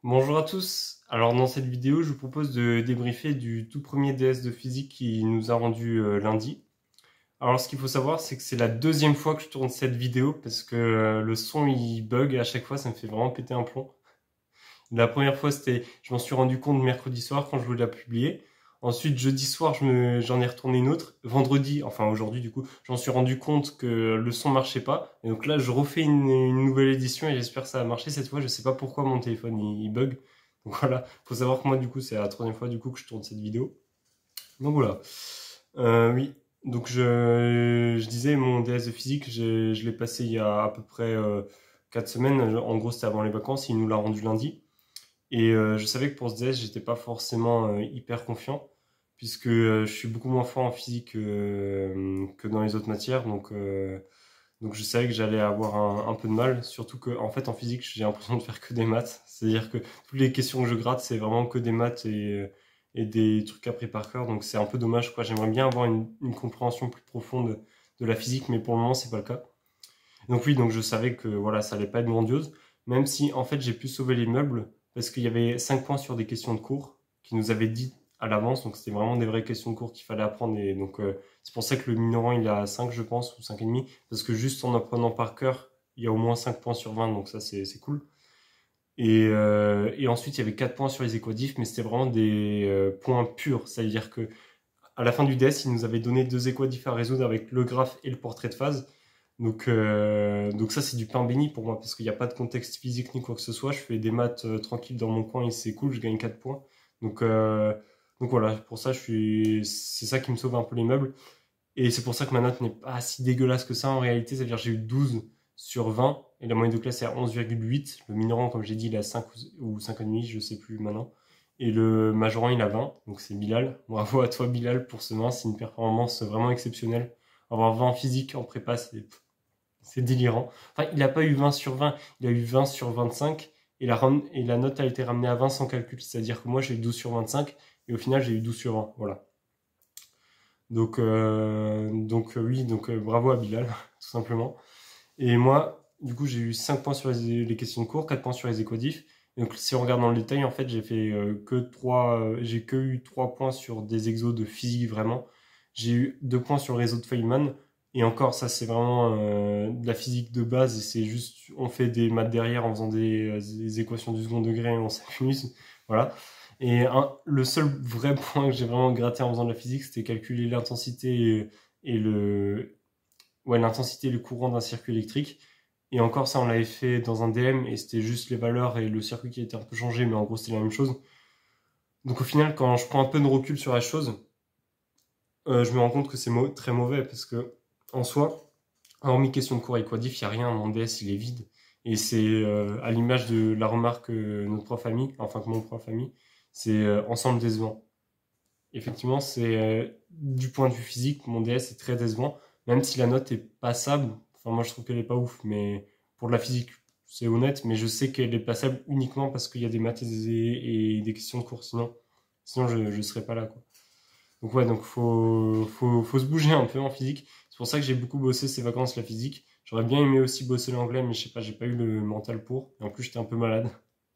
Bonjour à tous. Alors dans cette vidéo, je vous propose de débriefer du tout premier DS de physique qui nous a rendu lundi. Alors ce qu'il faut savoir, c'est que c'est la deuxième fois que je tourne cette vidéo parce que le son il bug à chaque fois, ça me fait vraiment péter un plomb. La première fois, je m'en suis rendu compte mercredi soir quand je voulais la publier. Ensuite, jeudi soir, j'en ai retourné une autre. Vendredi, enfin aujourd'hui du coup, j'en suis rendu compte que le son marchait pas. Et donc là, je refais une nouvelle édition et j'espère que ça va marcher cette fois. Je sais pas pourquoi mon téléphone il bug. Donc voilà, faut savoir que moi du coup, c'est la troisième fois du coup que je tourne cette vidéo. Donc voilà. Oui, donc je disais mon DS de physique, je l'ai passé il y a à peu près 4 semaines. En gros, c'était avant les vacances. Il nous l'a rendu lundi. Et je savais que pour ce DS, j'étais pas forcément hyper confiant, puisque je suis beaucoup moins fort en physique que dans les autres matières, donc je savais que j'allais avoir un peu de mal, surtout que en fait en physique, j'ai l'impression de faire que des maths, c'est-à-dire que toutes les questions que je gratte, c'est vraiment que des maths et des trucs appris par cœur, donc c'est un peu dommage, quoi. J'aimerais bien avoir une compréhension plus profonde de la physique, mais pour le moment, c'est pas le cas. Donc oui, donc je savais que voilà, ça allait pas être grandiose, même si en fait j'ai pu sauver les meubles parce qu'il y avait 5 points sur des questions de cours qui nous avaient dit à l'avance, donc c'était vraiment des vraies questions de cours qu'il fallait apprendre et donc c'est pour ça que le minorant il a 5 je pense ou 5,5 parce que juste en apprenant par cœur, il y a au moins 5 points sur 20 donc ça c'est cool. Et ensuite il y avait 4 points sur les équadifs mais c'était vraiment des points purs, c'est-à-dire que à la fin du DS, il nous avait donné 2 équadifs à résoudre avec le graphe et le portrait de phase. Donc ça, c'est du pain béni pour moi, parce qu'il n'y a pas de contexte physique ni quoi que ce soit. Je fais des maths tranquilles dans mon coin et c'est cool, je gagne 4 points. Donc, euh, donc voilà, pour ça, c'est ça qui me sauve un peu les meubles. Et c'est pour ça que ma note n'est pas si dégueulasse que ça en réalité. C'est-à-dire que j'ai eu 12 sur 20 et la moyenne de classe est à 11,8. Le minorant, comme j'ai dit, il a 5 ou 5,5, je sais plus maintenant. Et le majorant, il a 20, donc c'est Bilal. Bravo à toi, Bilal, pour ce 20. C'est une performance vraiment exceptionnelle. Avoir 20 en physique en prépa, c'est délirant. Enfin, il n'a pas eu 20 sur 20, il a eu 20 sur 25 et la note a été ramenée à 20 sans calcul. C'est-à-dire que moi, j'ai eu 12 sur 25 et au final, j'ai eu 12 sur 20. Voilà. Oui, bravo à Bilal, tout simplement. Et moi, du coup, j'ai eu 5 points sur les questions de cours, 4 points sur les équadifs. Donc, si on regarde dans le détail, en fait, j'ai que eu 3 points sur des exos de physique vraiment. J'ai eu 2 points sur le réseau de Feynman. Et encore, ça, c'est vraiment de la physique de base. Et c'est juste, on fait des maths derrière en faisant des équations du second degré et on s'amuse. Voilà. Le seul vrai point que j'ai vraiment gratté en faisant de la physique, c'était calculer l'intensité et l'intensité et le courant d'un circuit électrique. Et encore ça, on l'avait fait dans un DM et c'était juste les valeurs et le circuit qui était un peu changé, mais en gros, c'était la même chose. Donc au final, quand je prends un peu de recul sur la chose, je me rends compte que c'est très mauvais parce que, en soi, hormis question de cours équadif, il n'y a rien. Mon DS, il est vide. Et c'est à l'image de la remarque que notre prof a mis, enfin que mon prof a mis, c'est ensemble décevant. Effectivement, c'est du point de vue physique, mon DS est très décevant, même si la note est passable. Enfin, moi, je trouve qu'elle est pas ouf, mais pour de la physique, c'est honnête. Mais je sais qu'elle est passable uniquement parce qu'il y a des maths et des questions de cours. Sinon, je serais pas là, quoi. Donc ouais, donc faut se bouger un peu en physique. C'est pour ça que j'ai beaucoup bossé ces vacances la physique. J'aurais bien aimé aussi bosser l'anglais, mais je sais pas, j'ai pas eu le mental pour. Et en plus, j'étais un peu malade.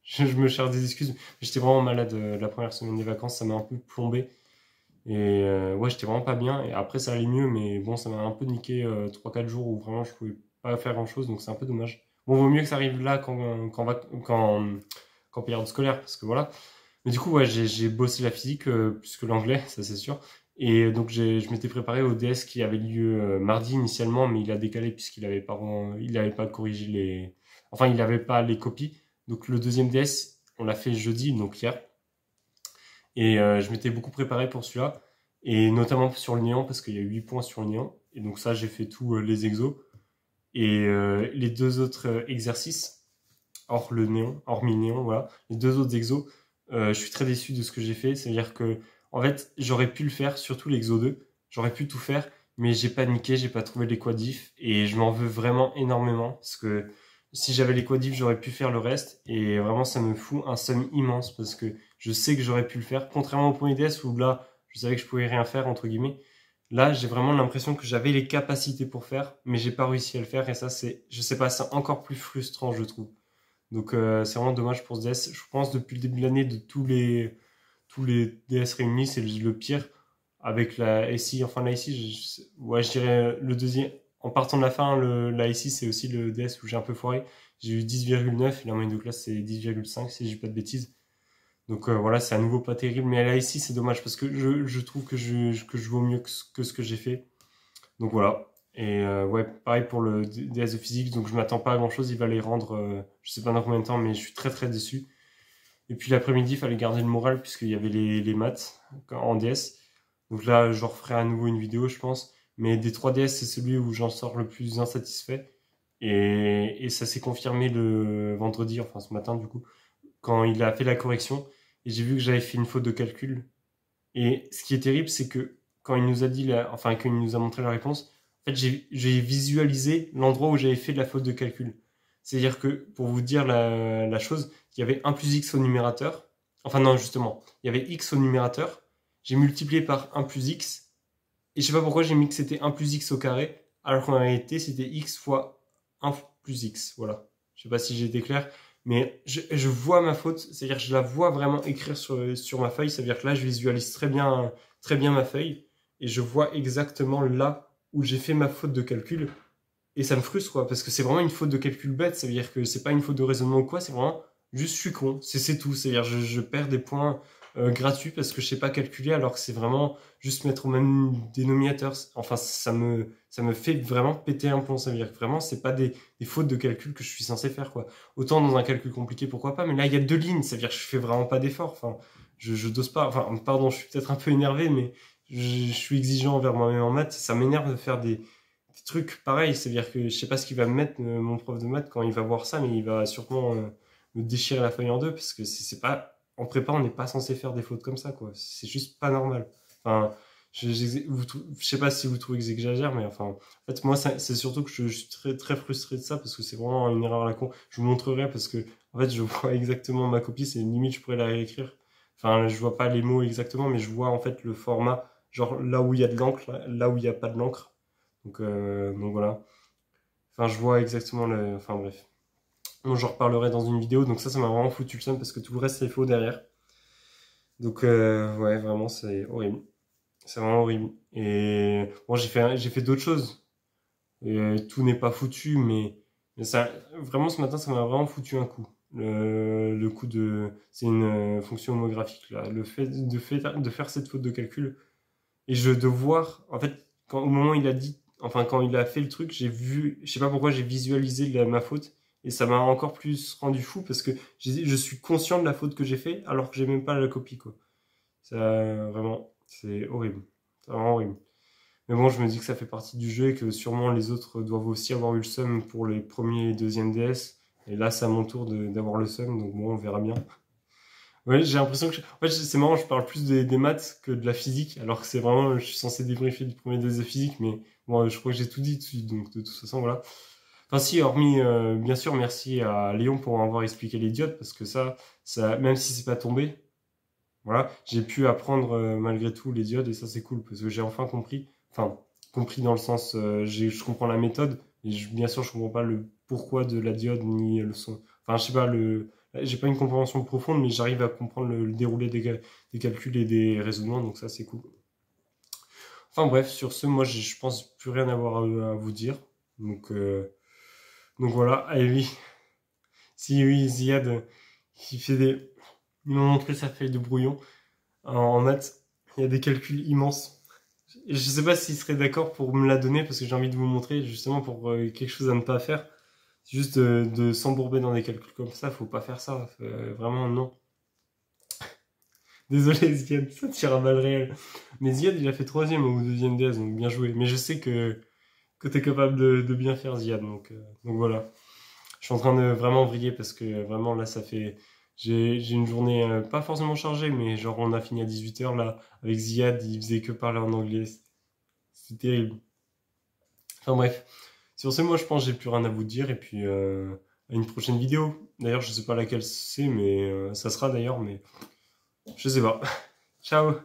Je me cherche des excuses, mais j'étais vraiment malade la première semaine des vacances, ça m'a un peu plombé. Et ouais, j'étais vraiment pas bien. Et après, ça allait mieux, mais bon, ça m'a un peu niqué 3-4 jours où vraiment je pouvais pas faire grand-chose, donc c'est un peu dommage. Bon, vaut mieux que ça arrive là qu'en période scolaire, parce que voilà. Mais du coup, ouais, j'ai bossé la physique plus que l'anglais, ça c'est sûr. Et donc, je m'étais préparé au DS qui avait lieu mardi initialement, mais il a décalé il avait pas corrigé enfin, il avait pas les copies. Donc, le deuxième DS, on l'a fait jeudi, donc hier. Et je m'étais beaucoup préparé pour celui-là, et notamment sur le néant, parce qu'il y a 8 points sur le néant. Et donc ça, j'ai fait tous les exos. Et les deux autres exercices, hormis le néant, voilà, les deux autres exos, je suis très déçu de ce que j'ai fait. C'est-à-dire que, en fait, j'aurais pu le faire, surtout l'exo 2, j'aurais pu tout faire, mais j'ai paniqué, j'ai pas trouvé les quadifs, et je m'en veux vraiment énormément, parce que si j'avais les quadifs, j'aurais pu faire le reste, et vraiment, ça me fout un seum immense, parce que je sais que j'aurais pu le faire, contrairement au point DS où là, je savais que je pouvais rien faire, entre guillemets. Là, j'ai vraiment l'impression que j'avais les capacités pour faire, mais j'ai pas réussi à le faire, et ça, je sais pas, c'est encore plus frustrant, je trouve. Donc c'est vraiment dommage pour ce DS. Je pense depuis le début de l'année, de tous les DS réunis, c'est le pire. Avec la SI, enfin la SI, ouais, je dirais le deuxième. En partant de la fin, la SI, c'est aussi le DS où j'ai un peu foiré. J'ai eu 10,9 et la moyenne de classe, c'est 10,5 si je dis pas de bêtises. Donc voilà, c'est à nouveau pas terrible. Mais la SI, c'est dommage parce que je trouve que je vaux mieux que ce que j'ai fait. Donc voilà. Et ouais, pareil pour le DS de physique. Donc je m'attends pas à grand chose. Il va les rendre, je sais pas dans combien de temps, mais je suis très très déçu. Et puis l'après-midi, il fallait garder le moral puisqu'il y avait les maths en DS. Donc là, je referai à nouveau une vidéo, je pense. Mais des 3DS, c'est celui où j'en sors le plus insatisfait. Et ça s'est confirmé le vendredi, enfin ce matin du coup, quand il a fait la correction. Et j'ai vu que j'avais fait une faute de calcul. Et ce qui est terrible, c'est que quand il nous a dit, enfin, qu'il nous a montré la réponse, en fait, j'ai visualisé l'endroit où j'avais fait de la faute de calcul. C'est-à-dire que, pour vous dire la chose, il y avait 1 plus x au numérateur. Enfin, non, justement, il y avait x au numérateur. J'ai multiplié par 1 plus x. Et je sais pas pourquoi j'ai mis que c'était 1 plus x au carré, alors qu'en réalité, c'était x fois 1 plus x. Voilà. Je sais pas si j'ai été clair. Mais je vois ma faute, c'est-à-dire que je la vois vraiment écrire sur ma feuille, c'est-à-dire que là, je visualise très bien ma feuille, et je vois exactement là où j'ai fait ma faute de calcul, et ça me frustre, quoi, parce que c'est vraiment une faute de calcul bête, c'est-à-dire que c'est pas une faute de raisonnement ou quoi, c'est vraiment juste je suis con, c'est tout, c'est-à-dire je perds des points gratuits parce que je sais pas calculer, alors que c'est vraiment juste mettre au même dénominateur. Enfin, ça me fait vraiment péter un plomb, ça veut dire que vraiment, c'est pas des fautes de calcul que je suis censé faire, quoi. Autant dans un calcul compliqué, pourquoi pas, mais là, il y a 2 lignes, ça veut dire que je fais vraiment pas d'effort, enfin, je dose pas, enfin, pardon, je suis peut-être un peu énervé, mais je suis exigeant envers moi-même en maths, ça m'énerve de faire des trucs pareils, c'est-à-dire que je sais pas ce qu'il va me mettre, mon prof de maths, quand il va voir ça, mais il va sûrement me déchirer la feuille en deux, parce que c'est pas, en prépa, on n'est pas censé faire des fautes comme ça, quoi. C'est juste pas normal. Enfin, je sais pas si vous trouvez que j'exagère, mais enfin, en fait, moi, c'est surtout que je suis très, très frustré de ça, parce que c'est vraiment une erreur à la con. Je vous montrerai, parce que, en fait, je vois exactement ma copie, c'est limite, je pourrais la réécrire. Enfin, je vois pas les mots exactement, mais je vois, en fait, le format, genre là où il y a de l'encre, là où il y a pas de l'encre. Donc voilà. Enfin, je vois exactement le. Enfin bref. Bon, j'en reparlerai dans une vidéo. Donc ça m'a vraiment foutu le seum parce que tout le reste c'est faux derrière. Donc ouais, vraiment c'est horrible. C'est vraiment horrible. Et bon, j'ai fait d'autres choses. Et tout n'est pas foutu, mais ça, vraiment ce matin, ça m'a vraiment foutu un coup. Le coup de, c'est une fonction homographique là. Le fait de faire cette faute de calcul et de voir, en fait, au moment où il a dit, enfin, quand il a fait le truc, j'ai vu, je sais pas pourquoi, j'ai visualisé ma faute. Et ça m'a encore plus rendu fou parce que je suis conscient de la faute que j'ai fait alors que j'ai même pas la copie, quoi. Ça, vraiment, c'est horrible. C'est vraiment horrible. Mais bon, je me dis que ça fait partie du jeu et que sûrement les autres doivent aussi avoir eu le seum pour les premiers et deuxièmes DS. Et là, c'est à mon tour d'avoir le seum, donc bon, on verra bien. Ouais, j'ai l'impression que en fait, c'est marrant, je parle plus des maths que de la physique, alors que c'est vraiment, je suis censé débriefer du premier test de physique, mais bon, je crois que j'ai tout dit dessus, donc de toute façon, voilà. Enfin si, hormis, bien sûr, merci à Léon pour avoir expliqué les diodes, parce que ça, même si c'est pas tombé, voilà, j'ai pu apprendre malgré tout les diodes, et ça c'est cool, parce que j'ai enfin compris, enfin, compris dans le sens, je comprends la méthode, et bien sûr, je comprends pas le pourquoi de la diode, ni le son. Enfin, je sais pas, j'ai pas une compréhension profonde, mais j'arrive à comprendre le déroulé des calculs et des raisonnements, donc ça c'est cool. Enfin bref, sur ce, moi je pense plus rien avoir à vous dire. Donc, euh, donc voilà, allez oui. Si oui, Ziad, qui fait des. Il m'a montré sa feuille de brouillon en maths. Il y a des calculs immenses. Je sais pas s'il serait d'accord pour me la donner parce que j'ai envie de vous montrer justement pour quelque chose à ne pas faire. C'est juste de s'embourber dans des calculs comme ça, faut pas faire ça. Vraiment, non. Désolé Ziad, ça tire à balles réelles. Mais Ziad, il a fait troisième au deuxième DS, donc bien joué. Mais je sais que t'es capable de bien faire Ziad, donc voilà. Je suis en train de vraiment vriller parce que vraiment là, ça fait... J'ai une journée pas forcément chargée, mais genre on a fini à 18h là, avec Ziad, il faisait que parler en anglais. C'est terrible. Enfin bref. Sur ce, moi je pense que j'ai plus rien à vous dire et puis à une prochaine vidéo. D'ailleurs, je sais pas laquelle c'est, mais ça sera d'ailleurs, mais je sais pas. Ciao